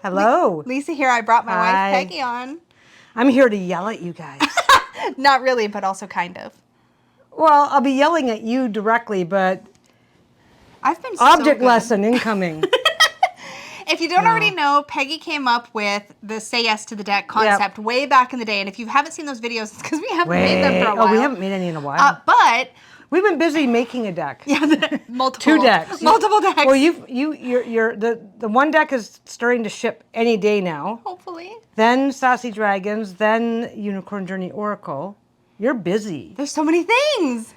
Hello. Lisa here. I brought my Hi. wife Peggy on. I'm here to yell at you guys. Not really, but also kind of. Well, I'll be yelling at you directly, but I've been object so good. lesson incoming. If you don't already know, Peggy came up with the Say Yes to the Deck concept way back in the day. And if you haven't seen those videos, it's because we haven't made them for a while. Oh, we haven't made any in a while. But we've been busy making a deck. yeah, multiple 2 decks. Multiple decks. Well, the one deck is starting to ship any day now. Hopefully. Then Sassy Dragons, then Unicorn Journey Oracle. You're busy. There's so many things.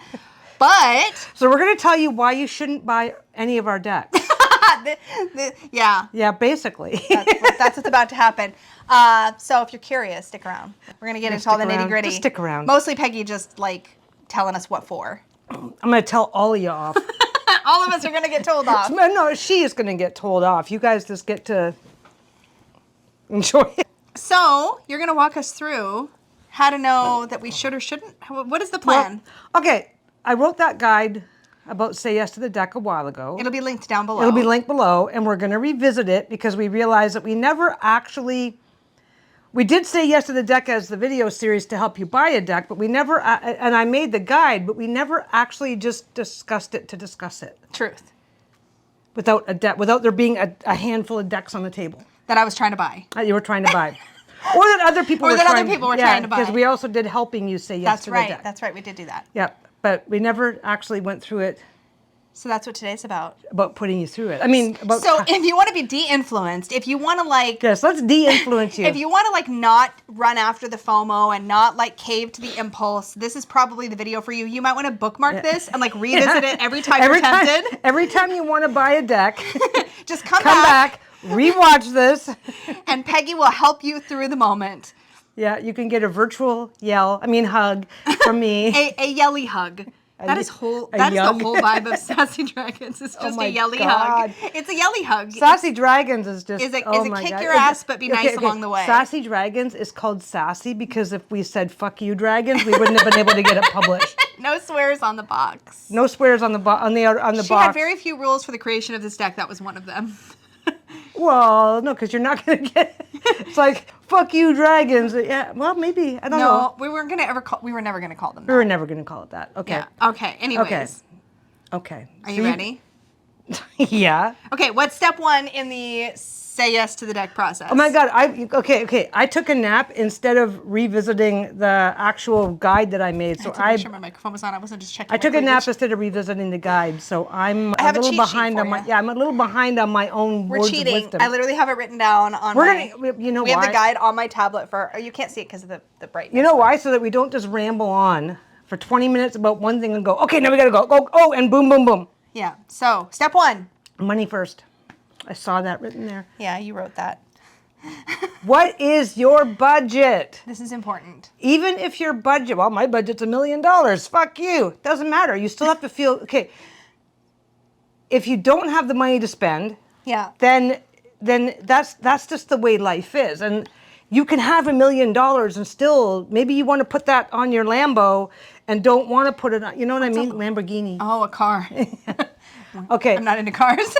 But So we're going to tell you why you shouldn't buy any of our decks. yeah. Yeah, basically. That's what's about to happen. So if you're curious, stick around. We're going to get into all the nitty gritty. Just stick around. Mostly Peggy just like telling us what for. I'm going to tell all of you off. All of us are going to get told off. No, she is going to get told off. You guys just get to enjoy it. So you're going to walk us through how to know that we should or shouldn't. What is the plan? Well, okay, I wrote that guide about Say Yes to the Deck a while ago. It'll be linked down below. It'll be linked below, and we're going to revisit it because we realized that we never actually... We did say yes to the deck as the video series to help you buy a deck, but we never, and I made the guide, but we never actually just discussed it to discuss it. Truth. Without a deck, without there being a handful of decks on the table. That I was trying to buy. That you were trying to buy. Or that other people were trying to buy. Because we also did helping you say yes to the deck. That's right, we did do that. Yep, but we never actually went through it. So that's what today's about. About putting you through it. I mean, about... So if you want to be de-influenced, if you want to like... Yes, let's de-influence you. If you want to like not run after the FOMO and not like cave to the impulse, this is probably the video for you. You might want to bookmark this and like revisit it every time you're tempted. Every time you want to buy a deck, just come back, rewatch this. And Peggy will help you through the moment. Yeah, you can get a virtual hug from me. a yelly hug. That is the whole vibe of Sassy Dragons. It's just a yelly hug. It's a yelly hug. Sassy Dragons is just is a kick your ass but be nice along the way. Sassy Dragons is called sassy because if we said fuck you dragons, we wouldn't have been able to get it published. No swears on the box. No swears on the box. She had very few rules for the creation of this deck. That was one of them. Well, no, because you're not going to get it. It's like, fuck you, dragons. Yeah, well, maybe. I don't know. No, we were never going to call them that. We were never going to call it that. Okay. Yeah. Okay, anyways. Okay. Are you ready? Yeah. Okay, what's step 1 in the Say Yes to the Deck process? Oh my God, I took a nap instead of revisiting the actual guide that I made. So I make sure my microphone was on. I wasn't just checking. I took a nap instead of revisiting the guide. So I'm a little behind on I'm a little behind on my own words cheating. of wisdom. I literally have it written down on you know we why? have the guide on my tablet you can't see it because of the brightness. You know why? So that we don't just ramble on for 20 minutes about one thing and go, okay, now we gotta go, oh, and boom, boom, boom. Yeah, so step 1. Money first. I saw that written there. Yeah, you wrote that. What is your budget? This is important. Even if your budget, well, my budget's $1 million. Fuck you. Doesn't matter. You still have to feel, okay. If you don't have the money to spend, yeah, then that's just the way life is. And you can have $1 million and still, maybe you want to put that on your Lambo and don't want to put it on, you know what I mean? Lamborghini. Oh, a car. Okay. I'm not into cars.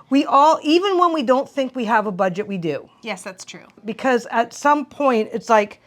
We all, even when we don't think we have a budget, we do. Yes, that's true. Because at some point, it's like,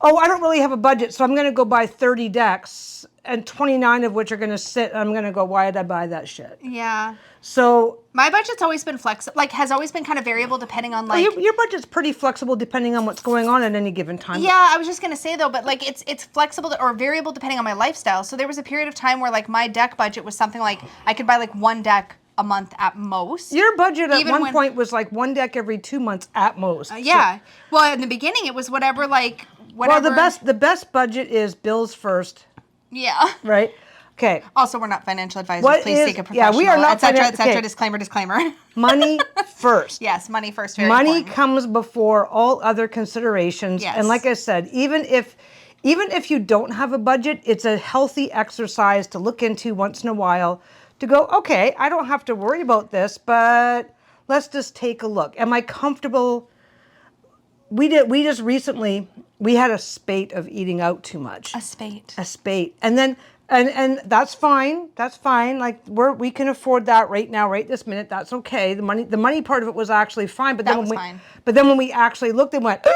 oh, I don't really have a budget, so I'm going to go buy 30 decks, and 29 of which are going to sit, and I'm going to go, why did I buy that shit? Yeah. So... My budget's always been flexible, has always been kind of variable depending on, your budget's pretty flexible depending on what's going on at any given time. Yeah, I was just going to say, though, but, it's flexible or variable depending on my lifestyle. So there was a period of time where, my deck budget was something like, I could buy, 1 deck a month at most. Your budget at one point was 1 deck every 2 months at most. Yeah. So, well, in the beginning, it was whatever. Well, the best budget is bills first. Yeah. Right? Okay. Also, we're not financial advisors. Please seek a professional. Yeah, we are not. Et cetera, disclaimer. Money first. Yes, money first. Very money important. comes before all other considerations. Yes. And like I said, even if you don't have a budget, it's a healthy exercise to look into once in a while to go, okay, I don't have to worry about this, but let's just take a look. Am I comfortable? We just recently, we had a spate of eating out too much. A spate. And then And that's fine. That's fine. Like we can afford that right now, right this minute. That's okay. The money part of it was actually fine. But That then was when fine. But then when we actually looked and went,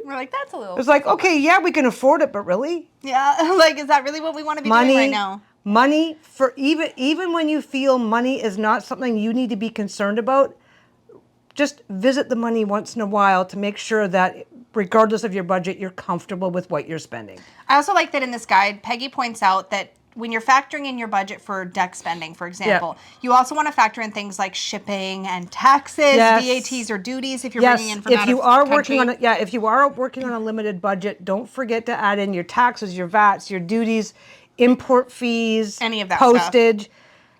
We're like, that's a little. it's like, okay, yeah, we can afford it, but really, Yeah, like, is that really what we want to be doing right now? money for even when you feel money is not something you need to be concerned about, just visit the money once in a while to make sure that regardless of your budget, you're comfortable with what you're spending. I also like that in this guide, Peggy points out that when you're factoring in your budget for deck spending, for example, you also want to factor in things like shipping and taxes, VATs or duties if you're bringing in from out of country. If you are working on a limited budget, don't forget to add in your taxes, your VATs, your duties, import fees, any of that postage.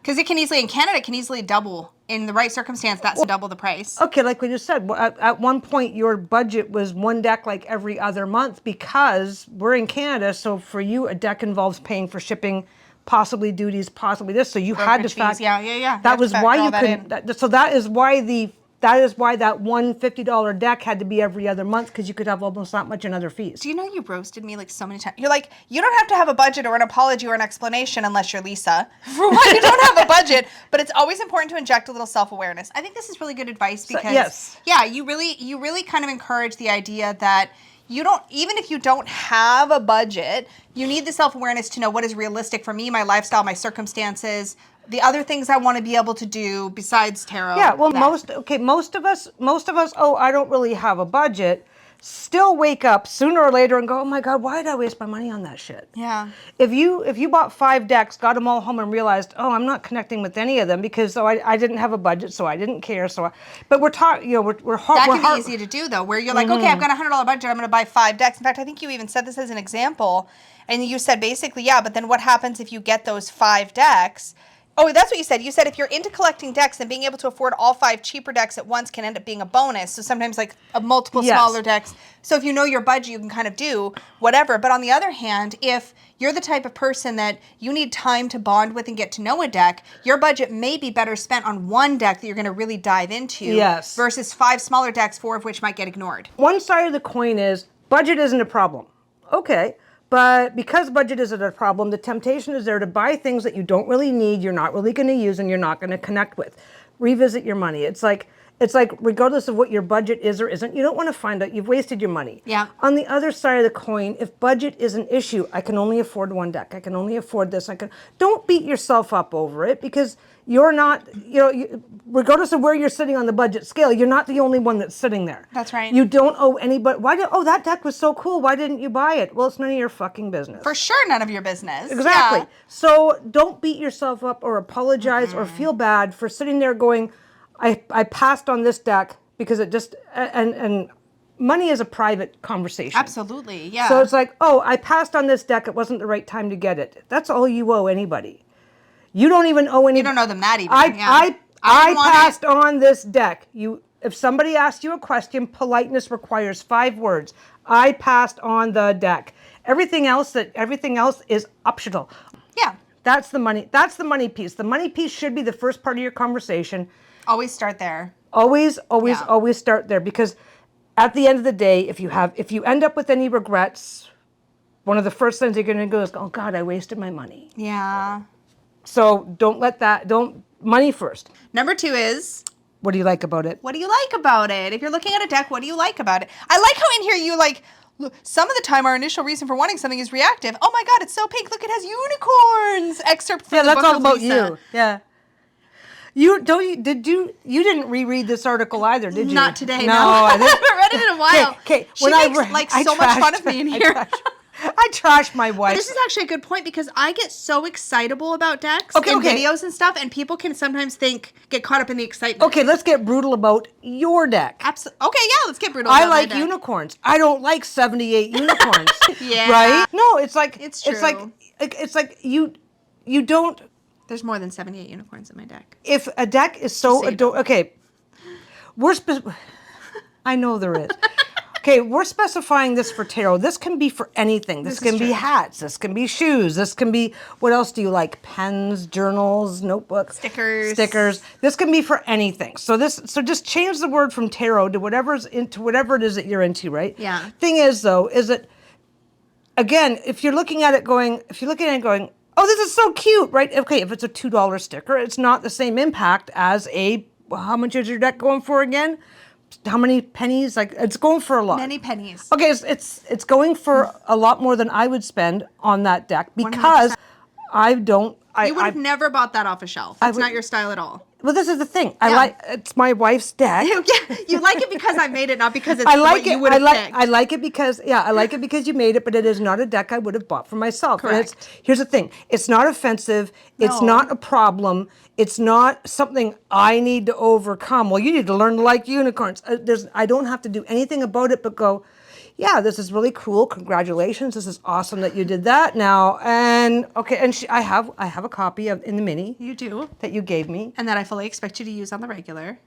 Because it can easily, in Canada, it can easily double. In the right circumstance, that's double the price. Okay, like we just said, at one point your budget was one deck like every other month because we're in Canada, so for you a deck involves paying for shipping, possibly duties, possibly this, so you had to factor. Yeah. That was why you couldn't. So that is why that one $50 deck had to be every other month because you could have almost that much in other fees. Do you know you roasted me like so many times? You're like, you don't have to have a budget or an apology or an explanation unless you're Lisa for why you don't have a budget, but it's always important to inject a little self-awareness. I think this is really good advice because you really kind of encourage the idea that you don't, even if you don't have a budget, you need the self-awareness to know what is realistic for me, my lifestyle, my circumstances, the other things I want to be able to do besides tarot. Yeah, well, most of us, oh, I don't really have a budget, still wake up sooner or later and go, oh my God, why did I waste my money on that shit? Yeah. If you bought 5 decks, got them all home and realized, oh, I'm not connecting with any of them because I didn't have a budget, so I didn't care. But we're talking, we're hard. That can be easy to do though, where you're like, okay, I've got a $100 budget, I'm going to buy 5 decks. In fact, I think you even said this as an example, and you said basically, yeah, but then what happens if you get those 5 decks? Oh, that's what you said. You said if you're into collecting decks, then being able to afford all 5 cheaper decks at once can end up being a bonus. So sometimes like multiple smaller decks. So if you know your budget, you can kind of do whatever. But on the other hand, if you're the type of person that you need time to bond with and get to know a deck, your budget may be better spent on one deck that you're going to really dive into versus 5 smaller decks, 4 of which might get ignored. One side of the coin is budget isn't a problem. Okay. But because budget isn't a problem, the temptation is there to buy things that you don't really need, you're not really going to use, and you're not going to connect with. Revisit your money. It's like regardless of what your budget is or isn't, you don't want to find out you've wasted your money. Yeah. On the other side of the coin, if budget is an issue, I can only afford one deck. I can only afford this. Don't beat yourself up over it because you're not, regardless of where you're sitting on the budget scale, you're not the only one that's sitting there. That's right. You don't owe anybody. That deck was so cool. Why didn't you buy it? Well, it's none of your fucking business. For sure, none of your business. Exactly. Yeah. So don't beat yourself up or apologize or feel bad for sitting there going, I passed on this deck because it just, and money is a private conversation. Absolutely, yeah. So it's like, oh, I passed on this deck. It wasn't the right time to get it. That's all you owe anybody. You don't even owe any. You don't owe them that even. I passed on this deck. If somebody asked you a question, politeness requires 5 words. I passed on the deck. Everything else is optional. Yeah. That's the money. That's the money piece. The money piece should be the first part of your conversation. Always start there. Always start there because at the end of the day, if you end up with any regrets, one of the first things you're going to go is, oh God, I wasted my money. Yeah. So money first. Number 2 is, what do you like about it? What do you like about it? If you're looking at a deck, what do you like about it? I like how in here you like, look, some of the time our initial reason for wanting something is reactive. Oh my God, it's so pink. Look, it has unicorns. Excerpt from the book that's all of about Lisa. you. Yeah. You didn't reread this article either, did you? Not today. No, I haven't read it in a while. Okay. She makes so much fun of me in here. I trashed my wife. But this is actually a good point because I get so excitable about decks and videos and stuff, and people can sometimes get caught up in the excitement. Okay, let's get brutal about your deck. Absolutely. Okay, yeah, let's get brutal about my deck. I like unicorns. I don't like 78 unicorns. Yeah. Right? No, it's like it's true. It's like you don't. There's more than 78 unicorns in my deck. If a deck is so okay, I know there is. Okay, we're specifying this for tarot. This can be for anything. This can be hats. This can be shoes. This can be, what else do you like? Pens, journals, notebooks. Stickers. This can be for anything. So just change the word from tarot to whatever it is that you're into, right? Yeah. Thing is though, is that, again, if you're looking at it going, oh, this is so cute, right? Okay, if it's a $2 sticker, it's not the same impact as how much is your deck going for again? How many pennies? Like, it's going for a lot. Many pennies. Okay, it's going for a lot more than I would spend on that deck because 100%. I don't. You would have never bought that off a shelf. That's not your style at all. Well, this is the thing. It's my wife's deck. Yeah, you like it because I made it, not because it's I like what you it. would have picked. I like it because I like it because you made it, but it is not a deck I would have bought for myself. Correct. Here's the thing. It's not offensive. It's No. not a problem. It's not something I need to overcome. Well, you need to learn to like unicorns. I don't have to do anything about it but go, yeah, this is really cool. Congratulations. This is awesome that you did that now. And okay, and I have a copy of in the mini. You do. That you gave me. And that I fully expect you to use on the regular.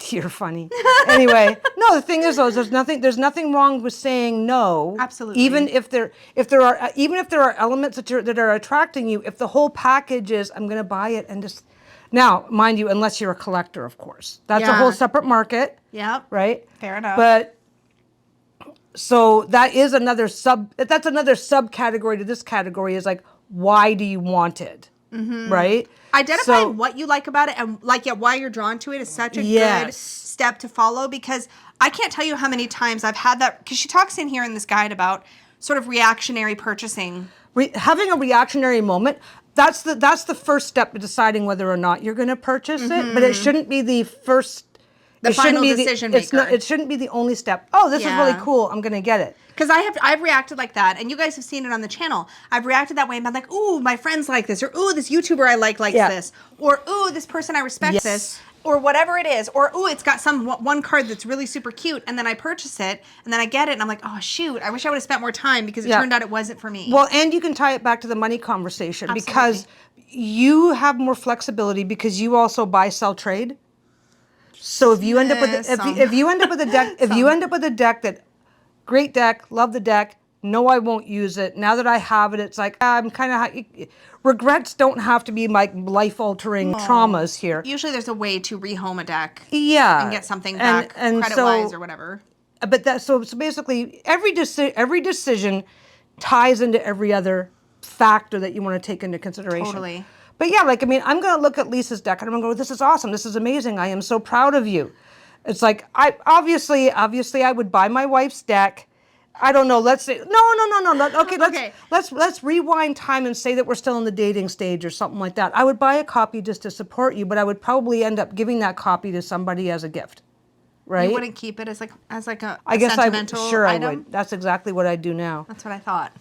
You're funny. Anyway, no, the thing is though, there's nothing wrong with saying no. Absolutely. Even if there are elements that are attracting you, if the whole package is I'm going to buy it and just now, mind you, unless you're a collector, of course. That's a whole separate market. Yep. Right? Fair enough. But so that's another subcategory to this category is like, why do you want it? Mm-hmm. Right? Identifying what you like about it and why you're drawn to it is such a good step to follow, because I can't tell you how many times I've had that, because she talks in here in this guide about sort of reactionary purchasing. Having a reactionary moment, that's the first step to deciding whether or not you're going to purchase it, but it shouldn't be the first. The final decision maker. It shouldn't be the only step. Oh, this is really cool. I'm going to get it. Because I've reacted like that, and you guys have seen it on the channel. I've reacted that way and been like, ooh, my friends like this, or ooh, this YouTuber I likes this, or ooh, this person I respect this, or whatever it is, or ooh, it's got one card that's really super cute, and then I purchase it, and then I get it, and I'm like, oh shoot, I wish I would have spent more time because it turned out it wasn't for me. Well, and you can tie it back to the money conversation because you have more flexibility because you also buy, sell, trade. So if you end up with if you end up with a deck that great deck, love the deck, no, I won't use it. Now that I have it, it's like I'm kind of regrets don't have to be like life-altering traumas here. Usually, there's a way to rehome a deck. Yeah, and get something back credit-wise or whatever. But so basically every decision ties into every other factor that you want to take into consideration. Totally. But yeah, like, I mean, I'm going to look at Lisa's deck and I'm going to go, this is awesome. This is amazing. I am so proud of you. It's like, obviously I would buy my wife's deck. I don't know. Let's say, no. Okay, let's rewind time and say that we're still in the dating stage or something like that. I would buy a copy just to support you, but I would probably end up giving that copy to somebody as a gift. Right? You wouldn't keep it as like a I sentimental item? would. That's exactly what I do now. That's what I thought.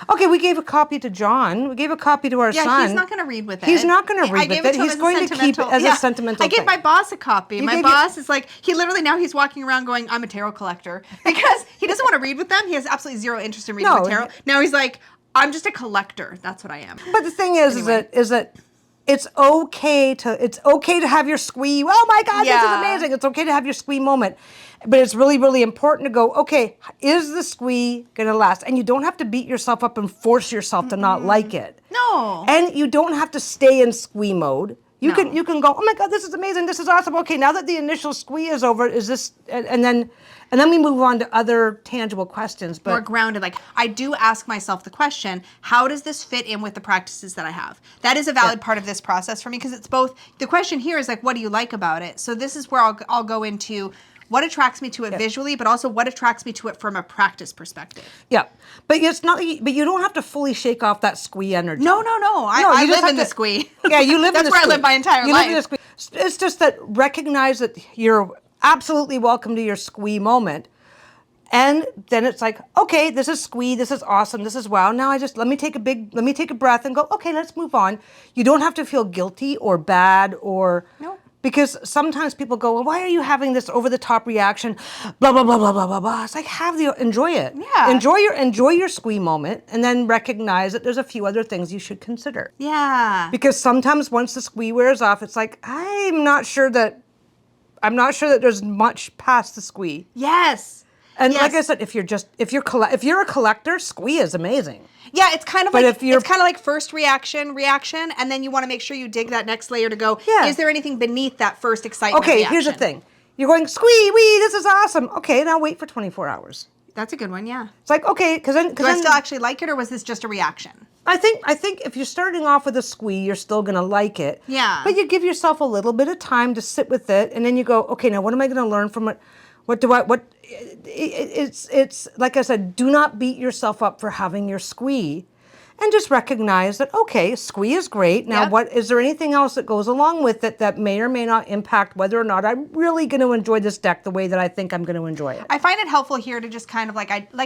Okay, we gave a copy to John. We gave a copy to our son. Yeah, he's not going to read with it. He's not going to read with it. He's going to keep it as a sentimental I gave thing. my boss a copy. My boss is like, now he's walking around going, I'm a tarot collector. Because he doesn't want to read with them. He has absolutely zero interest in reading with tarot. Now he's like, I'm just a collector. That's what I am. But the thing is that it's okay to have your squee. Oh my God, this is amazing. It's okay to have your squee moment. But it's really, really important to go, okay, is the squee going to last? And you don't have to beat yourself up and force yourself to not like it. No. And you don't have to stay in squee mode. You can go, oh my God, this is amazing. This is awesome. Okay, now that the initial squee is over, is this, and then we move on to other tangible questions. But more grounded. Like, I do ask myself the question, how does this fit in with the practices that I have? That is a valid part of this process for me, because it's both, the question here is like, what do you like about it? So this is where I'll go into what attracts me to it visually, but also what attracts me to it from a practice perspective. Yeah, but it's not. But you don't have to fully shake off that squee energy. No. I live in the squee. Yeah, you live in the squee. That's where I live my entire life. You live in the squee. It's just that recognize that you're absolutely welcome to your squee moment, and then it's like, okay, this is squee. This is awesome. This is wow. Now let me take a breath and go. Okay, let's move on. You don't have to feel guilty or bad or. No. Because sometimes people go, well, why are you having this over-the-top reaction? Blah, blah, blah, blah, blah, blah, blah. It's like, enjoy it. Yeah. Enjoy your squee moment, and then recognize that there's a few other things you should consider. Yeah. Because sometimes once the squee wears off, it's like, I'm not sure that there's much past the squee. Yes. And like I said, if you're a collector, squee is amazing. Yeah, it's kind of like first reaction, and then you want to make sure you dig that next layer to go, is there anything beneath that first excitement reaction? Here's the thing. You're going, squee, wee, this is awesome. Okay, now wait for 24 hours. That's a good one, yeah. It's like, okay, because then... Do I still actually like it, or was this just a reaction? I think if you're starting off with a squee, you're still going to like it. Yeah. But you give yourself a little bit of time to sit with it, and then you go, okay, now what am I going to learn from it? It's like I said, do not beat yourself up for having your squee, and just recognize that, okay, squee is great. Now, Yep. is there anything else that goes along with it that may or may not impact whether or not I'm really going to enjoy this deck the way that I think I'm going to enjoy it? I find it helpful here to just kind of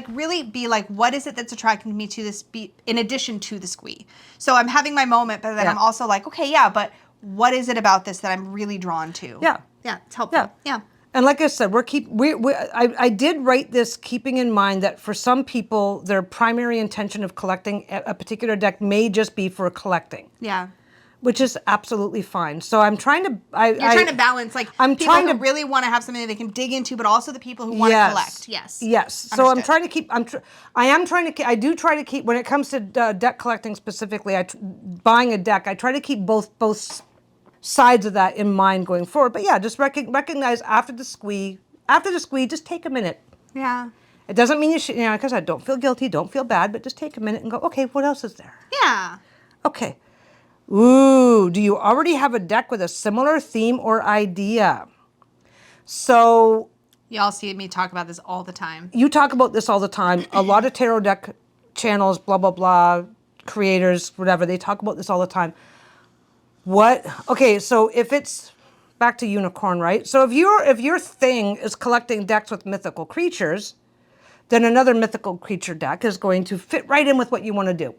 really be like, what is it that's attracting me to this in addition to the squee? So I'm having my moment, but then Yeah. I'm also like, okay, yeah, but what is it about this that I'm really drawn to? Yeah. Yeah, it's helpful. Yeah. And like I said, I did write this keeping in mind that for some people, their primary intention of collecting a particular deck may just be for collecting. Yeah. Which is absolutely fine. So I'm trying to... You're trying to balance, like, I'm people trying who to really want to have something that they can dig into, but also the people who want to collect. Yes. Yes. So I'm Understood. trying to keep... I do try to keep... When it comes to deck collecting specifically, buying a deck, I try to keep both sides of that in mind going forward. But yeah, just recognize after the squee, just take a minute. Yeah. It doesn't mean you should, like I said, don't feel guilty, don't feel bad, but just take a minute and go, okay, what else is there? Yeah. Okay. Ooh, do you already have a deck with a similar theme or idea? So Y'all see me talk about this all the time. you talk about this all the time. A lot of tarot deck channels, blah, blah, blah, creators, whatever, they talk about this all the time. Okay, so if it's back to unicorn, right? So if your thing is collecting decks with mythical creatures, then another mythical creature deck is going to fit right in with what you want to do.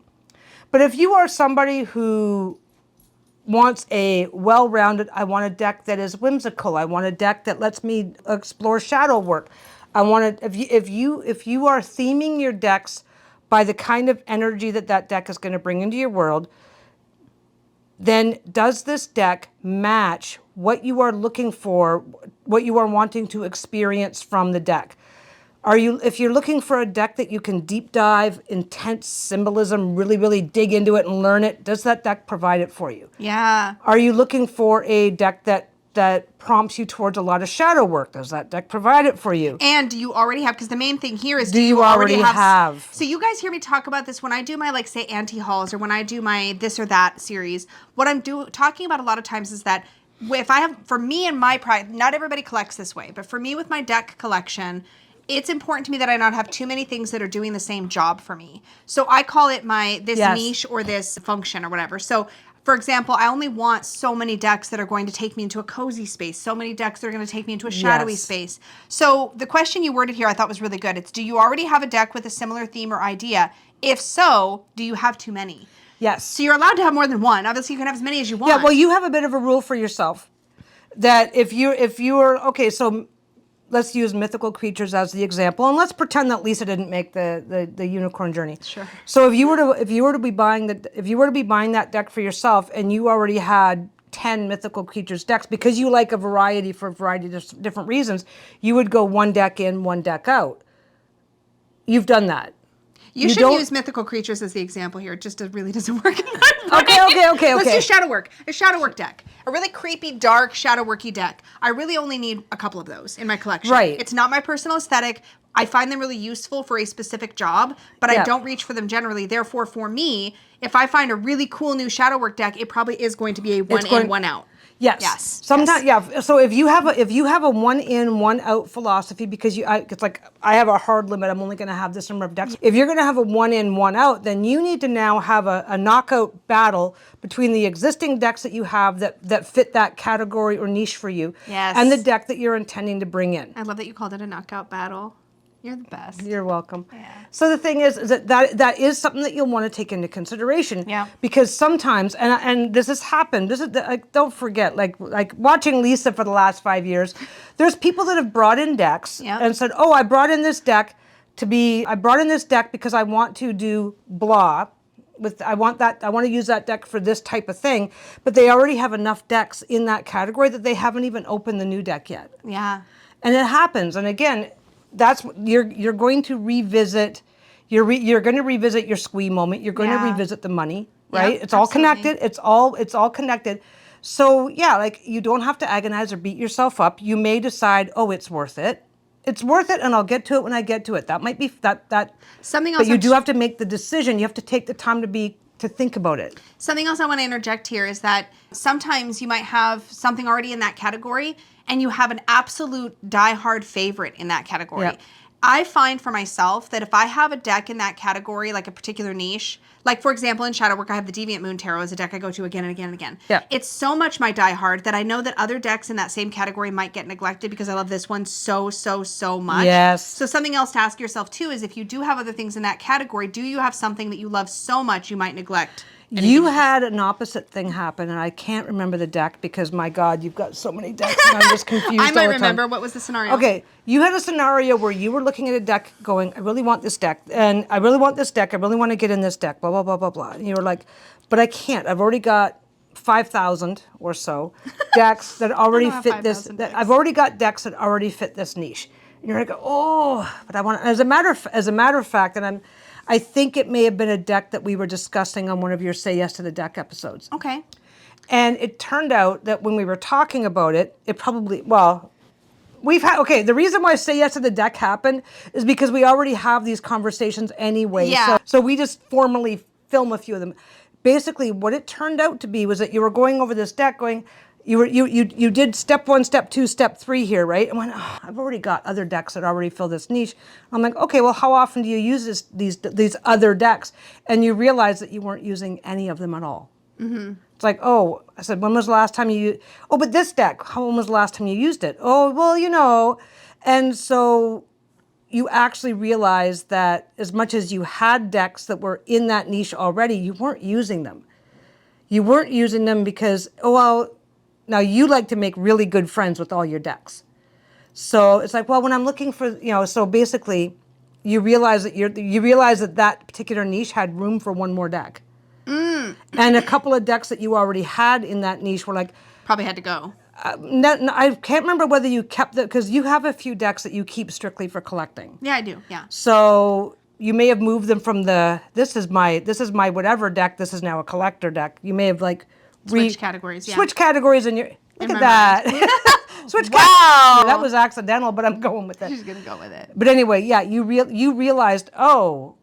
But if you are somebody who wants a well-rounded, I want a deck that is whimsical, I want a deck that lets me explore shadow work. I want to, if you are theming your decks by the kind of energy that deck is going to bring into your world, then does this deck match what you are looking for, what you are wanting to experience from the deck? If you're looking for a deck that you can deep dive, intense symbolism, really, really dig into it and learn it, does that deck provide it for you? Yeah. Are you looking for a deck that prompts you towards a lot of shadow work? Does that deck provide it for you? And do you already have, because the main thing here is, Do you already have? So you guys hear me talk about this when I do my, like, say, anti-hauls, or when I do my this or that series. What I'm talking about a lot of times is that if I have, for me and my pride, not everybody collects this way, but for me with my deck collection, it's important to me that I not have too many things that are doing the same job for me. So I call it this Yes. niche or this function or whatever. So for example, I only want so many decks that are going to take me into a cozy space, so many decks that are going to take me into a shadowy Yes. space. So the question you worded here I thought was really good. It's, do you already have a deck with a similar theme or idea? If so, do you have too many? Yes. So you're allowed to have more than one. Obviously, you can have as many as you want. Yeah, well, you have a bit of a rule for yourself that if you're okay, so let's use mythical creatures as the example, and let's pretend that Lisa didn't make the unicorn journey. Sure. So if you were to be buying that deck for yourself, and you already had 10 mythical creatures decks because you like a variety for a variety of different reasons, you would go one deck in, one deck out. You've done that. You should use mythical creatures as the example here. It just really doesn't work in my brain. Okay. Let's do shadow work. A shadow work deck. A really creepy, dark, shadow worky deck. I really only need a couple of those in my collection. Right. It's not my personal aesthetic. I find them really useful for a specific job, but Yeah. I don't reach for them generally. Therefore, for me, if I find a really cool new shadow work deck, it probably is going to be a one in, one out. Yes. Yes. Sometimes, yeah. So if you have a one in, one out philosophy, because it's like I have a hard limit. I'm only going to have this number of decks. If you're going to have a one in, one out, then you need to now have a knockout battle between the existing decks that you have that fit that category or niche for you, Yes. and the deck that you're intending to bring in. I love that you called it a knockout battle. You're the best. You're welcome. Yeah. So the thing is that is something that you'll want to take into consideration. Yeah. Because sometimes, and this has happened. This is like, don't forget, like watching Lisa for the last 5 years. There's people that have brought in decks Yeah. and said, "Oh, I brought in this deck because I want to do blah." I want to use that deck for this type of thing, but they already have enough decks in that category that they haven't even opened the new deck yet. Yeah. And it happens. And again, that's you're going to revisit. You're going to revisit your squee moment. You're going to Yeah. revisit the money, right? Yep, it's all absolutely. connected. It's all connected. So yeah, like you don't have to agonize or beat yourself up. You may decide, oh, it's worth it. It's worth it, and I'll get to it when I get to it. That might be that. Something else But you I'm do have to make the decision. You have to take the time to be to think about it. Something else I want to interject here is that sometimes you might have something already in that category and you have an absolute diehard favorite in that category. Yep. I find for myself that if I have a deck in that category, like a particular niche, like for example in Shadow Work, I have the Deviant Moon Tarot as a deck I go to again and again and again. Yeah. It's so much my diehard that I know that other decks in that same category might get neglected because I love this one so much. Yes. So something else to ask yourself too is if you do have other things in that category, do you have something that you love so much you might neglect? You had an opposite thing happen, and I can't remember the deck because, my God, you've got so many decks, and I'm just confused I might all the remember. time. What was the scenario? Okay, you had a scenario where you were looking at a deck going, I really want this deck, and I really want this deck, I really want to get in this deck, blah, blah, blah, blah, blah. And you were like, but I can't. I've already got 5,000 or so decks that already fit this. I've already got decks that already fit this niche. And you're like, oh, but I want. As a matter of fact, and I think it may have been a deck that we were discussing on one of your Say Yes to the Deck episodes. Okay. And it turned out that when we were talking about it, it probably, well, we've had, okay, the reason why Say Yes to the Deck happened is because we already have these conversations anyway. Yeah. So we just formally film a few of them. Basically, what it turned out to be was that you were going over this deck going, you did step 1, step 2, step 3 here, right? And went, oh, I've already got other decks that already fill this niche. I'm like, okay, well, how often do you use these other decks? And you realize that you weren't using any of them at all. Mm-hmm. It's like, oh, I said, when was the last time you, oh, but this deck, when was the last time you used it? Oh, well, you know. And so you actually realize that as much as you had decks that were in that niche already, you weren't using them. You weren't using them because, oh, well, now you like to make really good friends with all your decks. So it's like, well, when I'm looking for, you know, so basically you realize that that particular niche had room for one more deck. Mm. And a couple of decks that you already had in that niche were like, probably had to go. I can't remember whether you kept that, because you have a few decks that you keep strictly for collecting. Yeah, I do. Yeah. So you may have moved them from this is my whatever deck, this is now a collector deck. You may have like Switch categories, yeah. Switch categories in your, look at that. Switch Wow. categories. That was accidental, but I'm going with it. She's going to go with it. But anyway, yeah, you realized, oh,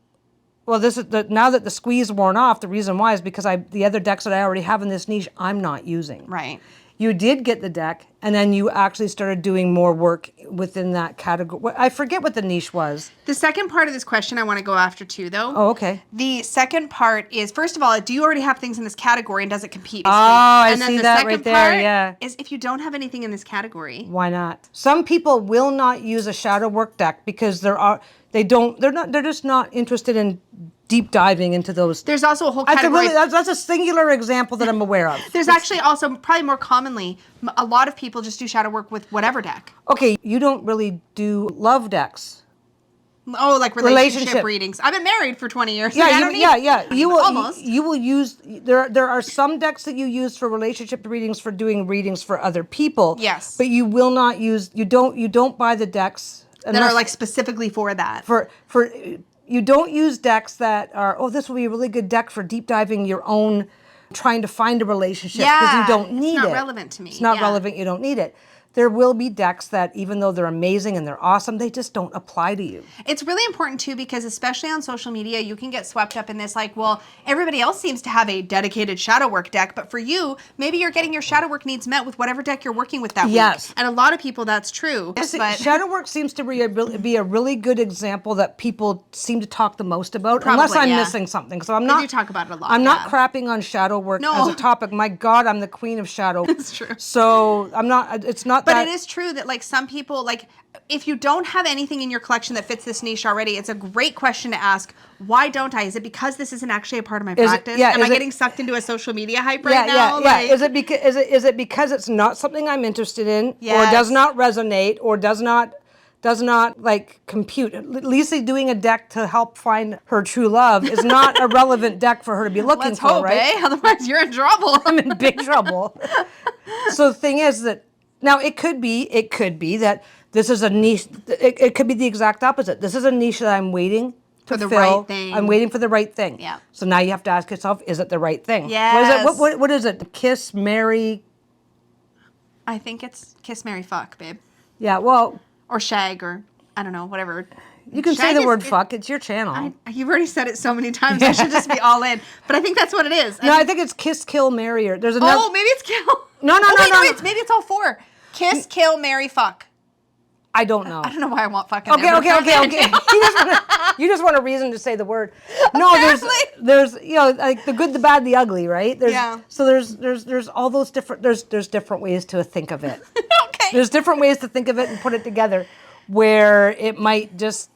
well, this is now that the squeeze worn off, the reason why is because the other decks that I already have in this niche, I'm not using. Right. You did get the deck, and then you actually started doing more work within that category. I forget what the niche was. The second part of this question I want to go after too, though. Oh, okay. The second part is, first of all, do you already have things in this category and does it compete? Oh, I and then see the that second right there, part yeah. is if you don't have anything in this category. Why not? Some people will not use a shadow work deck because they're just not interested in deep diving into those. There's also a whole category. That's a singular example that I'm aware of. There's actually also, probably more commonly, a lot of people just do shadow work with whatever deck. Okay, you don't really do love decks. Oh, like relationship readings. I've been married for 20 years. Yeah, You will almost. You will use there are some decks that you use for relationship readings for doing readings for other people. Yes. But you will not use you don't buy the decks that are like specifically for that. For you don't use decks that are, oh, this will be a really good deck for deep diving your own, trying to find a relationship because you don't need it. It's not relevant to me. It's not relevant. You don't need it. There will be decks that, even though they're amazing and they're awesome, they just don't apply to you. It's really important too because especially on social media, you can get swept up in this like, well, everybody else seems to have a dedicated shadow work deck, but for you, maybe you're getting your shadow work needs met with whatever deck you're working with that week. And a lot of people, that's true. But shadow work seems to be a really good example that people seem to talk the most about, unless I'm missing something. So I'm not. You talk about it a lot. I'm not crapping on shadow work as a topic. My God, I'm the queen of shadow. That's true. So I'm not. It's not. But it is true that like some people, like if you don't have anything in your collection that fits this niche already, it's a great question to ask. Why don't I? Is it because this isn't actually a part of my practice? Am I getting sucked into a social media hype right now? Yeah. Is it because it's not something I'm interested in, or does not resonate, or does not like compute? Lisa doing a deck to help find her true love is not a relevant deck for her to be looking Let's for, hope, right? Otherwise you're in trouble. I'm in big trouble. So the thing is that now it could be that this is a niche. It could be the exact opposite. This is a niche that I'm waiting to the fill. right thing. I'm waiting for the right thing. Yeah. So now you have to ask yourself, is it the right thing? Yes. What is it? Kiss, marry? I think it's kiss, marry, fuck, babe. Yeah. Well. Or shag, or I don't know, whatever. You can say Shag the is- word fuck. It's your channel. You've already said it so many times. I should just be all in. But I think that's what it is. No, I think it's kiss, kill, marry. Or there's another. Oh, maybe it's kill. No, no, Oh, no, wait, no, no. Maybe it's all 4. Kiss, kill, marry, fuck. I don't know. I don't know why I want fucking. Okay. You just want a reason to say the word. No, there's like the good, the bad, the ugly, right? So there's all those different there's different ways to think of it. Okay. There's different ways to think of it and put it together, where it might just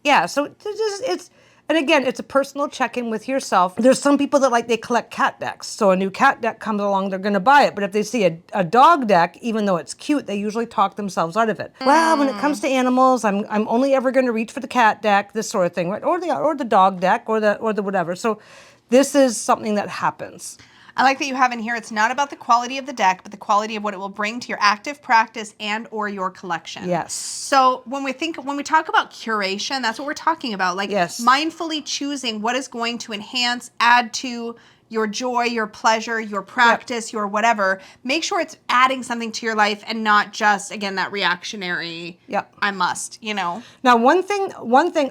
So it's and again, it's a personal check-in with yourself. There's some people that they collect cat decks. So a new cat deck comes along, they're going to buy it. But if they see a dog deck, even though it's cute, they usually talk themselves out of it. Well, when it comes to animals, I'm only ever going to reach for the cat deck, this sort of thing, right? Or the dog deck, or the whatever. So this is something that happens. I like that you have in here, it's not about the quality of the deck, but the quality of what it will bring to your active practice and or your collection. Yes. So when we talk about curation, that's what we're talking about. Mindfully choosing what is going to enhance, add to your joy, your pleasure, your practice, your whatever. Make sure it's adding something to your life and not just, again, that reactionary, I must, Now, one thing,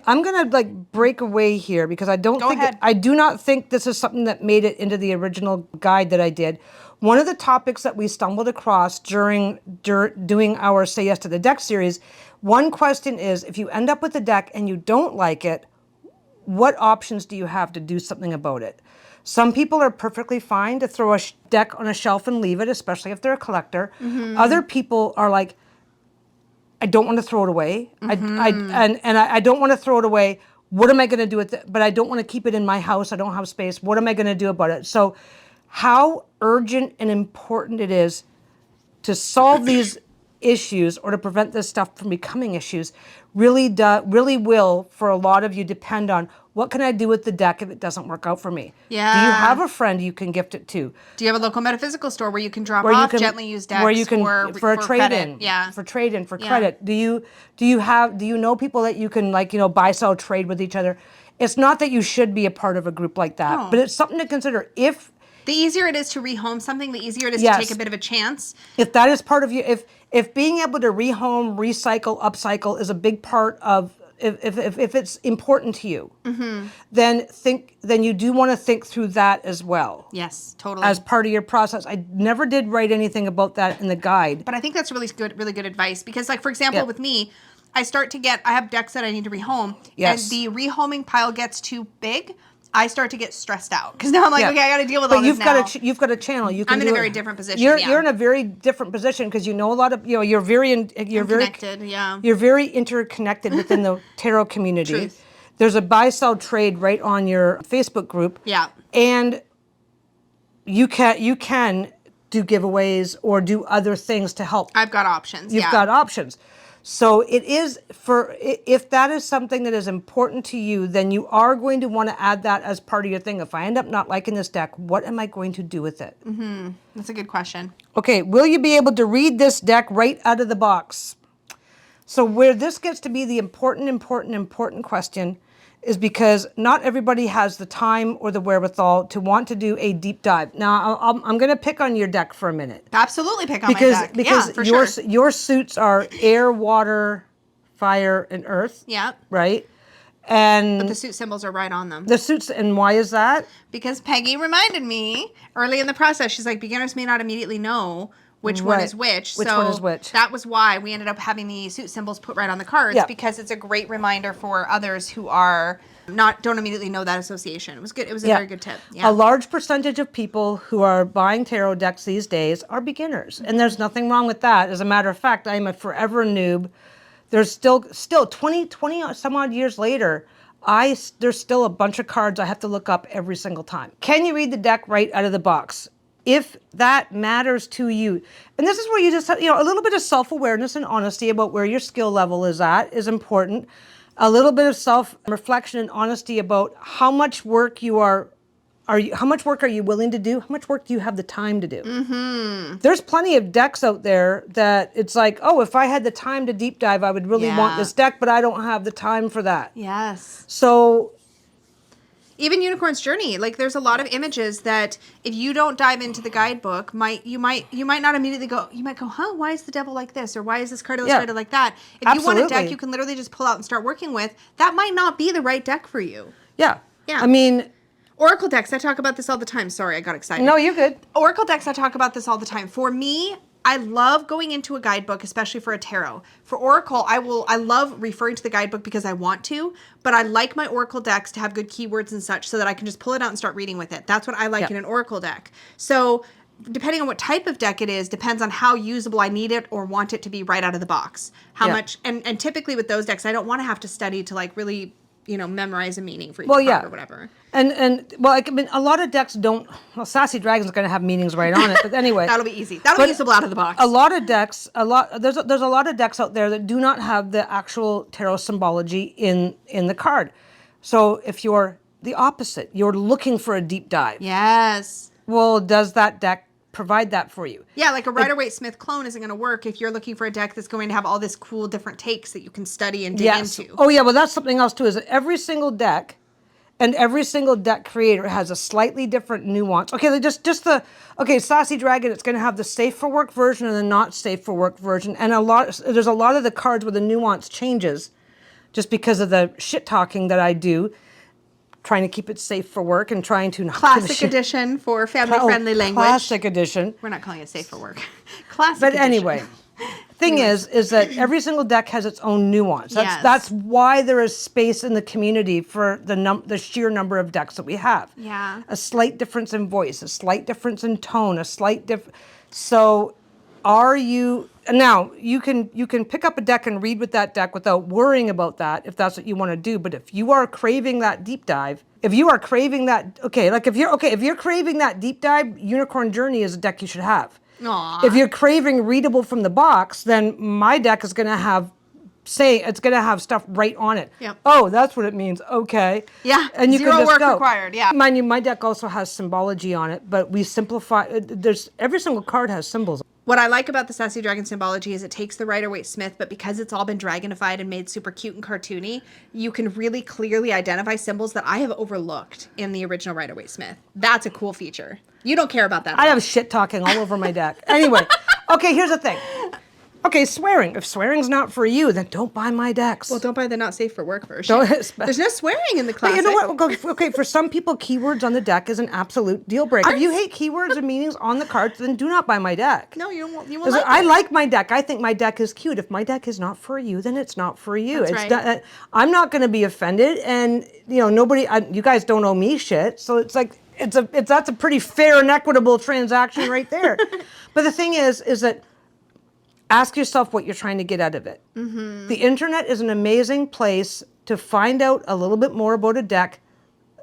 I'm going to break away here because I do not think this is something that made it into the original guide that I did. One of the topics that we stumbled across during doing our Say Yes to the Deck series, one question is, if you end up with a deck and you don't like it, what options do you have to do something about it? Some people are perfectly fine to throw a deck on a shelf and leave it, especially if they're a collector. Mm-hmm. Other people are like, I don't want to throw it away. Mm-hmm. I don't want to throw it away. What am I going to do with it? But I don't want to keep it in my house. I don't have space. What am I going to do about it? So how urgent and important it is to solve these issues or to prevent this stuff from becoming issues really will, for a lot of you, depend on what can I do with the deck if it doesn't work out for me. Yeah. Do you have a friend you can gift it to? Do you have a local metaphysical store where you can drop off gently used decks where you can for a trade-in? Yeah. For trade-in, for credit. Do you know people that you can buy, sell, trade with each other? It's not that you should be a part of a group like that, but it's something to consider. The easier it is to rehome something, the easier it is to take a bit of a chance. If that is part of you, if being able to rehome, recycle, upcycle is a big part of, if it's important to you, mm-hmm. then you do want to think through that as well. Yes, totally. As part of your process. I never did write anything about that in the guide. But I think that's really good advice because, for example, with me, I have decks that I need to rehome, and the rehoming pile gets too big. I start to get stressed out because now I'm like, okay, I got to deal with all this now. But you've got a channel. I'm in a very different position. You're in a very different position because you know a lot of, you're very connected. You're very interconnected within the tarot community. Truth. There's a buy sell trade right on your Facebook group. Yeah. And you can do giveaways or do other things to help. I've got options. You've got options. So it is if that is something that is important to you, then you are going to want to add that as part of your thing. If I end up not liking this deck, what am I going to do with it? Mm-hmm. That's a good question. Okay, will you be able to read this deck right out of the box? So where this gets to be the important question is because not everybody has the time or the wherewithal to want to do a deep dive. Now, I'm going to pick on your deck for a minute. Absolutely pick on my deck. Because your suits are air, water, fire, and earth. Yeah. Right? But the suit symbols are right on them. The suits, and why is that? Because Peggy reminded me early in the process, she's like, beginners may not immediatally know which one is which. Which one is which. That was why we ended up having the suit symbols put right on the cards, because it's a great reminder for others who don't immediately know that association. It was good. It was a very good tip. Yeah. A large percentage of people who are buying tarot decks these days are beginners, and there's nothing wrong with that. As a matter of fact, I am a forever noob. There's still 20 some odd years later, there's still a bunch of cards I have to look up every single time. Can you read the deck right out of the box? If that matters to you, and this is where you just have, a little bit of self-awareness and honesty about where your skill level is at is important. A little bit of self-reflection and honesty about how much work how much work are you willing to do? How much work do you have the time to do? Mm-hmm. There's plenty of decks out there that it's like, oh, if I had the time to deep dive, I would really want this deck, but I don't have the time for that. Yes. So Even Unicorn's Journey, like there's a lot of images that if you don't dive into the guidebook, you might not immediately go, huh, why is the devil like this? Or why is this card illustrated like that? If you want a deck Absolutely. you can literally just pull out and start working with, that might not be the right deck for you. Yeah. Yeah. I mean, Oracle decks, I talk about this all the time. Sorry, I got excited. no, you're good. Oracle decks, I talk about this all the time. For me, I love going into a guidebook, especially for a tarot. For Oracle, I love referring to the guidebook because I want to, but I like my Oracle decks to have good keywords and such so that I can just pull it out and start reading with it. That's what I like in an Oracle deck. So depending on what type of deck it is, depends on how usable I need it or want it to be right out of the box. How much, and typically with those decks, I don't want to have to study to like really, memorize a meaning for each card or whatever. And well, I mean, a lot of decks don't. Well, Sassy Dragon's going to have meanings right on it, but anyway, That'll be easy. That'll be usable out of the box. A lot of decks, there's a lot of decks out there that do not have the actual tarot symbology in the card. So if you're the opposite, you're looking for a deep dive. Yes. Well, does that deck provide that for you? Yeah, like a Rider-Waite-Smith clone isn't going to work if you're looking for a deck that's going to have all this cool different takes that you can study and dig into. Oh yeah, well that's something else too. Is that every single deck, and every single deck creator has a slightly different nuance. Okay, Sassy Dragon, it's going to have the safe for work version and the not safe for work version, and there's a lot of the cards where the nuance changes, just because of the shit talking that I do, trying to keep it safe for work and trying to not Classic edition for family-friendly language. Classic edition. We're not calling it safe for work. Classic But edition. anyway, thing is that every single deck has its own nuance. That's why there is space in the community for the sheer number of decks that we have. Yeah. A slight difference in voice, a slight difference in tone, a slight So are you now you can pick up a deck and read with that deck without worrying about that if that's what you want to do. But if you are craving that deep dive, if you're craving that deep dive, Unicorn Journey is a deck you should have. Aww. If you're craving readable from the box, then my deck is going to have stuff right on it. Yep. Oh, that's what it means. Okay. Yeah. And you Zero can just work go. required. Yeah. Mind you, my deck also has symbology on it, but we simplify. Every single card has symbols. What I like about the Sassy Dragon symbology is it takes the Rider-Waite-Smith, but because it's all been dragonified and made super cute and cartoony, you can really clearly identify symbols that I have overlooked in the original Rider-Waite-Smith. That's a cool feature. You don't care about that. I have shit talking all over my deck. Anyway, okay, here's the thing. Okay, swearing. If swearing's not for you, then don't buy my decks. Well, don't buy the not safe for work version. There's no swearing in the classic. But you know what? Okay, for some people, keywords on the deck is an absolute deal breaker. If you hate keywords and meanings on the cards, then do not buy my deck. No, you won't like it. I like my deck. I think my deck is cute. If my deck is not for you, then it's not for you. That's right. I'm not going to be offended, and nobody. You guys don't owe me shit, so it's like that's a pretty fair and equitable transaction right there. But the thing is that. Ask yourself what you're trying to get out of it. Mm-hmm. The internet is an amazing place to find out a little bit more about a deck,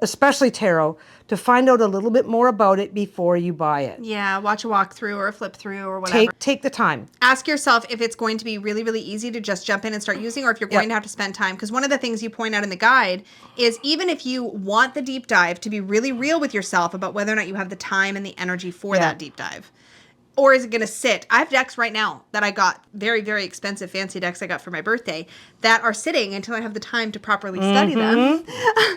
especially tarot, to find out a little bit more about it before you buy it. Yeah, watch a walkthrough or a flip through or whatever. Take the time. Ask yourself if it's going to be really, really easy to just jump in and start using, or if you're going to have to spend time. Because one of the things you point out in the guide is even if you want the deep dive, to be really real with yourself about whether or not you have the time and the energy for that deep dive. Or is it going to sit? I have decks right now that I got, very, very expensive, fancy decks I got for my birthday, that are sitting until I have the time to properly study them.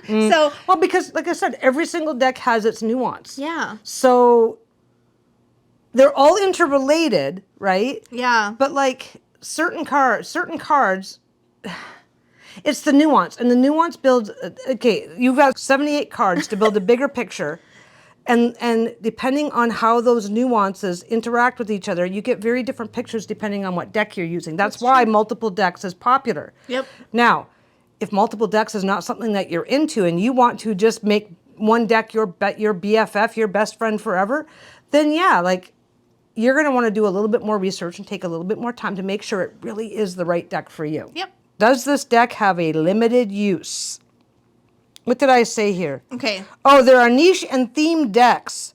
So, well, because like I said, every single deck has its nuance. Yeah. So they're all interrelated, right? Yeah. But like certain cards, it's the nuance, and the nuance builds. Okay, you've got 78 cards to build a bigger picture. And depending on how those nuances interact with each other, you get very different pictures depending on what deck you're using. That's why multiple decks is popular. Yep. Now, if multiple decks is not something that you're into and you want to just make one deck your BFF, your best friend forever, then you're going to want to do a little bit more research and take a little bit more time to make sure it really is the right deck for you. Yep. Does this deck have a limited use? What did I say here? Okay. Oh, there are niche and themed decks.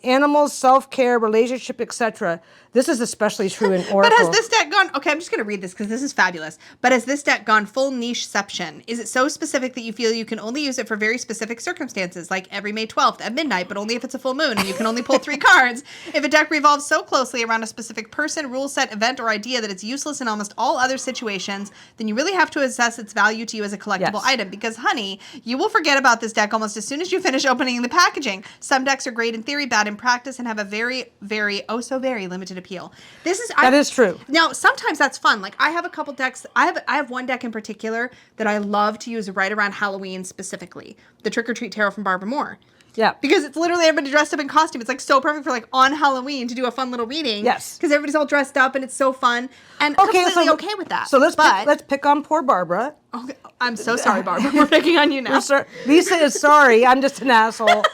Animals, self-care, relationship, etc. This is especially true in Oracle. But has this deck gone, okay, I'm just going to read this because this is fabulous. But has this deck gone full nicheception? Is it so specific that you feel you can only use it for very specific circumstances, like every May 12th at midnight, but only if it's a full moon and you can only pull 3 cards? If a deck revolves so closely around a specific person, rule set, event, or idea that it's useless in almost all other situations, then you really have to assess its value to you as a collectible item. Because, honey, you will forget about this deck almost as soon as you finish opening the packaging. Some decks are great in theory, bad in practice, and have a very, very, oh so very limited appeal. That is true. Now, sometimes that's fun. Like, I have a couple decks. I have one deck in particular that I love to use right around Halloween specifically. The Trick or Treat Tarot from Barbara Moore. Yeah. Because it's literally everybody dressed up in costume. It's like so perfect for like on Halloween to do a fun little reading. Yes. Because everybody's all dressed up and it's so fun. And completely okay with that. So let's pick on poor Barbara. Okay, I'm so sorry, Barbara. We're picking on you now. Lisa is sorry. I'm just an asshole.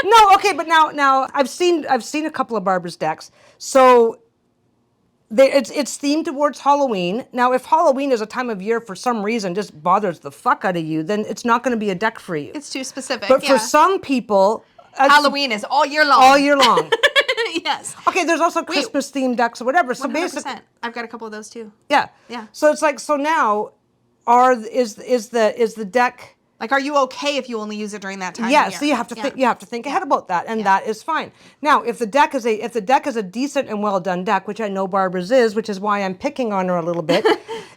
No, okay, but now I've seen a couple of Barbara's decks. So it's themed towards Halloween. Now, if Halloween is a time of year for some reason just bothers the fuck out of you, then it's not going to be a deck for you. It's too specific. But for some people, Halloween is all year long. All year long. Yes. Okay, there's also Christmas themed decks or whatever. So 100%. basically, I've got a couple of those too. Yeah. Yeah. So it's like, so now is the deck. Like, are you okay if you only use it during that time? Yeah, so you have to think ahead about that, and that is fine. Now, if the deck is a decent and well done deck, which I know Barbara's is, which is why I'm picking on her a little bit,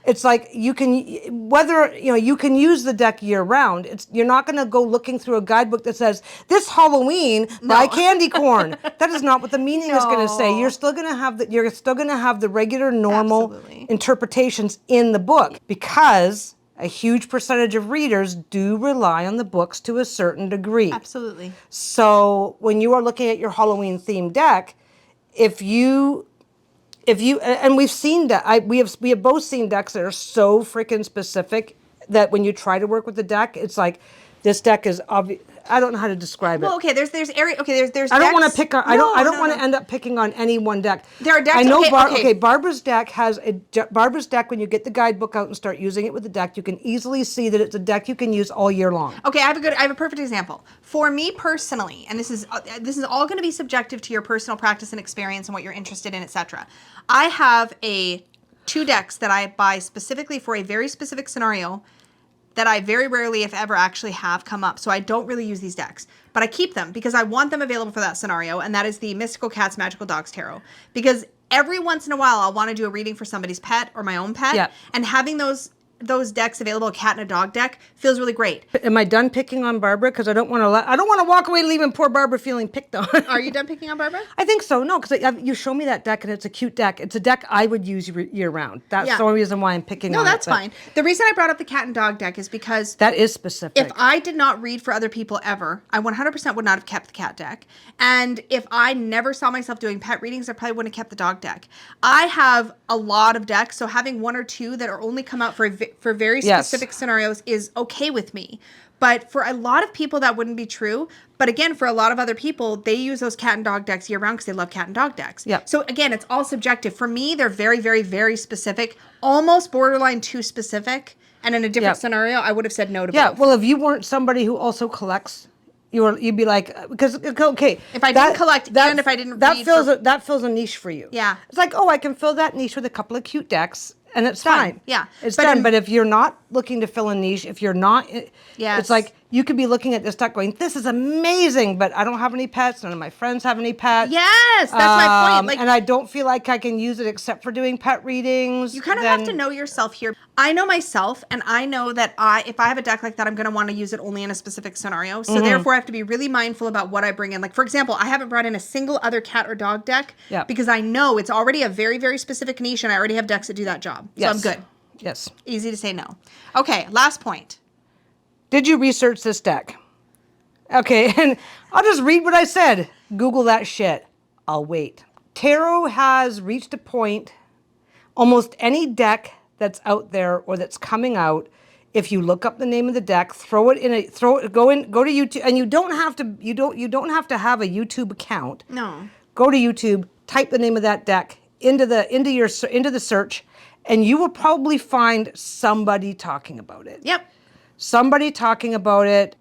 it's like you can you can use the deck year round. You're not going to go looking through a guidebook that says this Halloween buy candy corn. That is not what the meaning is going to say. You're still going to have the regular normal interpretations in the book, because a huge percentage of readers do rely on the books to a certain degree. Absolutely. So when you are looking at your Halloween themed deck, if you and we've seen that we have both seen decks that are so freaking specific that when you try to work with the deck, it's like this deck is obvious. I don't know how to describe it. Well, okay, there's I don't want to pick on. I don't want to end up picking on any one deck. There are decks. I know. Barbara's deck has Barbara's deck. When you get the guidebook out and start using it with the deck, you can easily see that it's a deck you can use all year long. Okay, I have a perfect example. For me personally, and this is all going to be subjective to your personal practice and experience and what you're interested in, etc. I have 2 decks that I buy specifically for a very specific scenario that I very rarely, if ever, actually have come up. So I don't really use these decks, but I keep them because I want them available for that scenario, and that is the Mystical Cats, Magical Dogs Tarot. Because every once in a while, I'll want to do a reading for somebody's pet or my own pet, and having those decks available, a cat and a dog deck, feels really great. Am I done picking on Barbara? Because I don't want to walk away leaving poor Barbara feeling picked on. Are you done picking on Barbara? I think so. No, because you show me that deck and it's a cute deck. It's a deck I would use year round. That's the only reason why I'm picking on it. No, that's fine. The reason I brought up the cat and dog deck is because that is specific. If I did not read for other people ever, I 100% would not have kept the cat deck. And if I never saw myself doing pet readings, I probably wouldn't have kept the dog deck. I have a lot of decks, so having 1 or 2 that are only come out for very specific scenarios is okay with me. But for a lot of people, that wouldn't be true. But again, for a lot of other people, they use those cat and dog decks year round because they love cat and dog decks. Yep. So again, it's all subjective. For me, they're very, very, very specific, almost borderline too specific. And in a different scenario, I would have said no to both. Yeah, well, if you weren't somebody who also collects, you'd be like, because, okay. If I didn't collect and if I didn't read. That fills a niche for you. Yeah. It's like, oh, I can fill that niche with a couple of cute decks. And it's fine. Yeah. It's done. But if you're not looking to fill a niche, if you're not, it's like you could be looking at this deck going, this is amazing, but I don't have any pets. None of my friends have any pets. Yes, that's my point. Like, and I don't feel like I can use it except for doing pet readings. You kind of have to know yourself here. I know myself, and I know that if I have a deck like that, I'm going to want to use it only in a specific scenario. So therefore, I have to be really mindful about what I bring in. Like, for example, I haven't brought in a single other cat or dog deck because I know it's already a very, very specific niche, and I already have decks that do that job. So I'm good. Yes. Easy to say no. Okay, last point. Did you research this deck? Okay, and I'll just read what I said. Google that shit. I'll wait. Tarot has reached a point, almost any deck that's out there or that's coming out, if you look up the name of the deck, go to YouTube, and you don't have to have a YouTube account. No. Go to YouTube, type the name of that deck into the search, and you will probably find somebody talking about it. Yep. Somebody talking about it,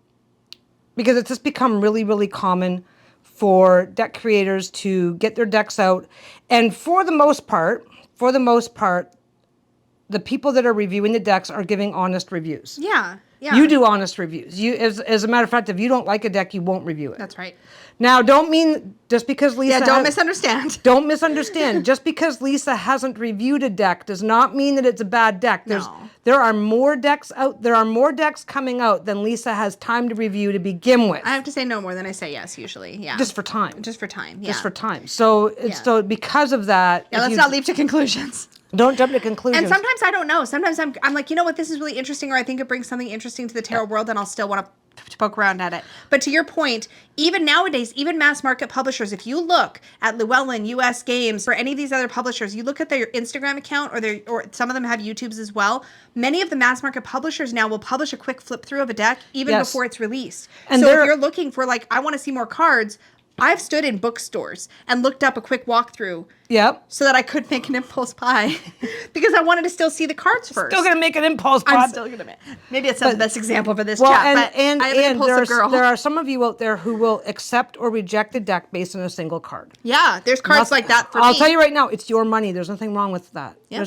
because it's just become really, really common for deck creators to get their decks out. And for the most part, the people that are reviewing the decks are giving honest reviews. Yeah. You do honest reviews. As a matter of fact, if you don't like a deck, you won't review it. That's right. Now, don't mean just because Lisa... Yeah, don't misunderstand. Don't misunderstand. Just because Lisa hasn't reviewed a deck does not mean that it's a bad deck. There are more decks out. There are more decks coming out than Lisa has time to review to begin with. I have to say no more than I say yes usually. Yeah. Just for time. Just for time. Yeah. Just for time. So because of that... Yeah, let's not leap to conclusions. Don't jump to conclusions. And sometimes I don't know. Sometimes I'm like, you know what, this is really interesting, or I think it brings something interesting to the tarot world, and I'll still want to poke around at it. But to your point, even nowadays, even mass market publishers, if you look at Llewellyn, US Games, or any of these other publishers, you look at their Instagram account, or some of them have YouTubes as well. Many of the mass market publishers now will publish a quick flip through of a deck even before it's released. And so if you're looking for like, I want to see more cards, I've stood in bookstores and looked up a quick walkthrough. Yep. So that I could make an impulse buy because I wanted to still see the cards first. Still gonna make an impulse buy. I'm still gonna make. Maybe it's not the best example for this chat, but and I am an impulsive girl. There are some of you out there who will accept or reject a deck based on a single card. Yeah, there's cards like that for me. I'll tell you right now, it's your money. There's nothing wrong with that. Yeah.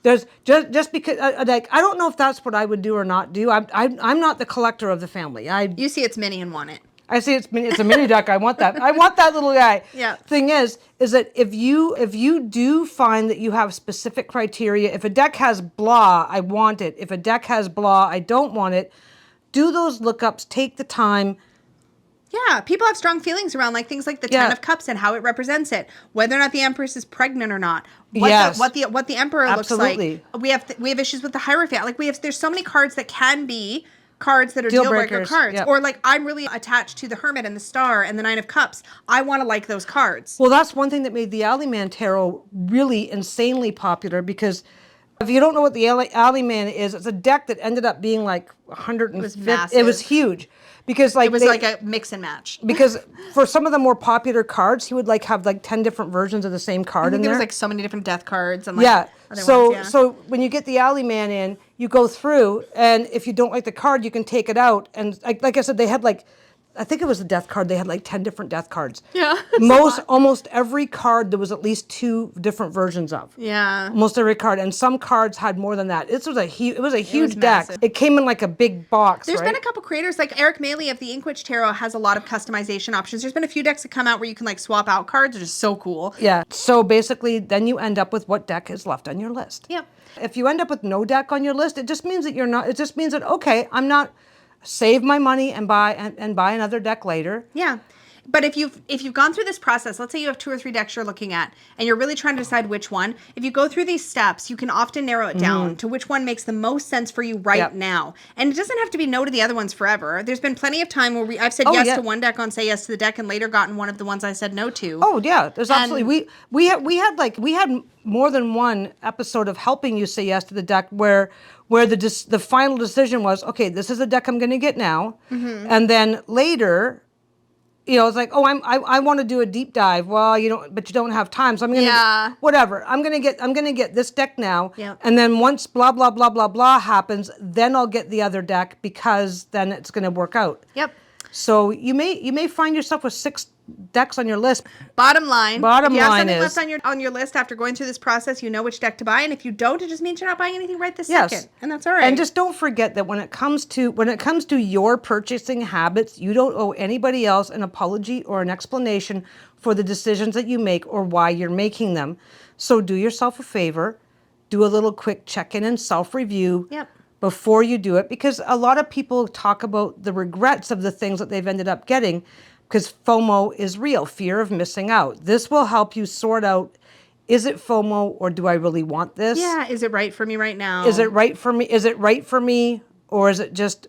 There's just because like I don't know if that's what I would do or not do. I'm not the collector of the family. You see it's mini and want it. I see it's a mini deck. I want that. I want that little guy. Yeah. Thing is that if you do find that you have specific criteria, if a deck has blah, I want it. If a deck has blah, I don't want it. Do those lookups. Take the time. Yeah, people have strong feelings around like things like the Ten of Cups and how it represents it, whether or not the Empress is pregnant or not, what the Emperor looks like. We have issues with the Hierophant. Like there's so many cards that can be cards that are deal breaker cards. Yep. Or like I'm really attached to the Hermit and the Star and the Nine of Cups. I want to like those cards. Well, that's one thing that made the Alleyman Tarot really insanely popular, because if you don't know what the Alleyman is, it's a deck that ended up being like 150. It was massive. It was huge. Because like it was like a mix and match. Because for some of the more popular cards, he would like have like 10 different versions of the same card in there. There was like so many different death cards and like other ones. So when you get the Alleyman in, you go through, and if you don't like the card, you can take it out. And like I said, they had like, I think it was the death card. They had like 10 different death cards. Yeah. Almost every card there was at least 2 different versions of. Yeah. Almost every card, and some cards had more than that. It was a huge deck. Massive. It came in like a big box. There's been a couple creators like Eric Maley of the Inkwitch Tarot has a lot of customization options. There's been a few decks that come out where you can like swap out cards, which is so cool. Yeah. So basically, then you end up with what deck is left on your list. Yep. If you end up with no deck on your list, it just means that you're not. It just means that okay, I'm not. Save my money and buy another deck later. Yeah. But if you've gone through this process, let's say you have 2 or 3 decks you're looking at and you're really trying to decide which one, if you go through these steps, you can often narrow it down to which one makes the most sense for you now. And it doesn't have to be no to the other ones forever. There's been plenty of time where I've said yes to one deck on Say Yes to the Deck and later gotten one of the ones I said no to. Oh yeah, there's absolutely we had more than one episode of helping you say yes to the deck where the final decision was, okay, this is the deck I'm going to get now, and then later, it's like, oh, I want to do a deep dive. Well, but you don't have time, so I'm gonna whatever. I'm gonna get this deck now, and then once blah blah blah blah blah happens, then I'll get the other deck because then it's gonna work out. Yep. So you may find yourself with 6 decks on your list. Bottom line is, if you have something left on your list after going through this process, you know which deck to buy, and if you don't, it just means you're not buying anything right this second, and that's all right. And just don't forget that when it comes to your purchasing habits, you don't owe anybody else an apology or an explanation for the decisions that you make or why you're making them. So do yourself a favor, do a little quick check-in and self-review. Yep. Before you do it, because a lot of people talk about the regrets of the things that they've ended up getting, because FOMO is real, fear of missing out. This will help you sort out, is it FOMO or do I really want this? Yeah, is it right for me right now? Is it right for me? Is it right for me? Or is it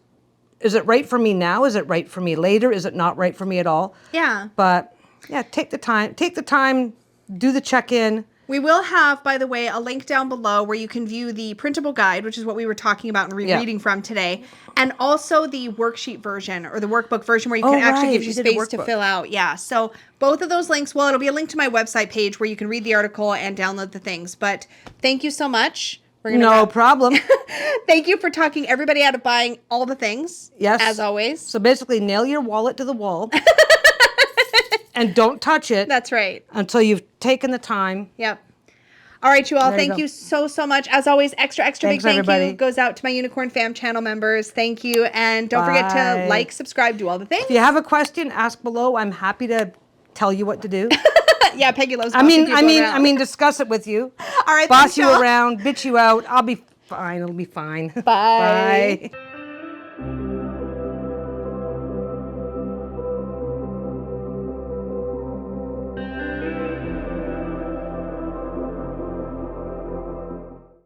right for me now? Is it right for me later? Is it not right for me at all? Yeah. But yeah, take the time, do the check-in. We will have, by the way, a link down below where you can view the printable guide, which is what we were talking about and reading from today, and also the worksheet version or the workbook version where you can actually give you space to fill out. Yeah, so both of those links, it'll be a link to my website page where you can read the article and download the things. But thank you so much. No problem. Thank you for talking everybody out of buying all the things. Yes. As always. So basically, nail your wallet to the wall. And don't touch it. That's right. Until you've taken the time. Yep. All right, you all. There you Thank go. you so much. As always, extra Thanks, big thank everybody. you goes out to my Unicorn Fam channel members. Thank you. And don't forget to Bye. like, subscribe, do all the things. If you have a question, ask below. I'm happy to tell you what to do. Yeah, Peggy loves I bossing people around. discuss it with you. All right, Boss thanks, you y'all. around, bitch you out. I'll be fine. It'll be fine. Bye. Bye.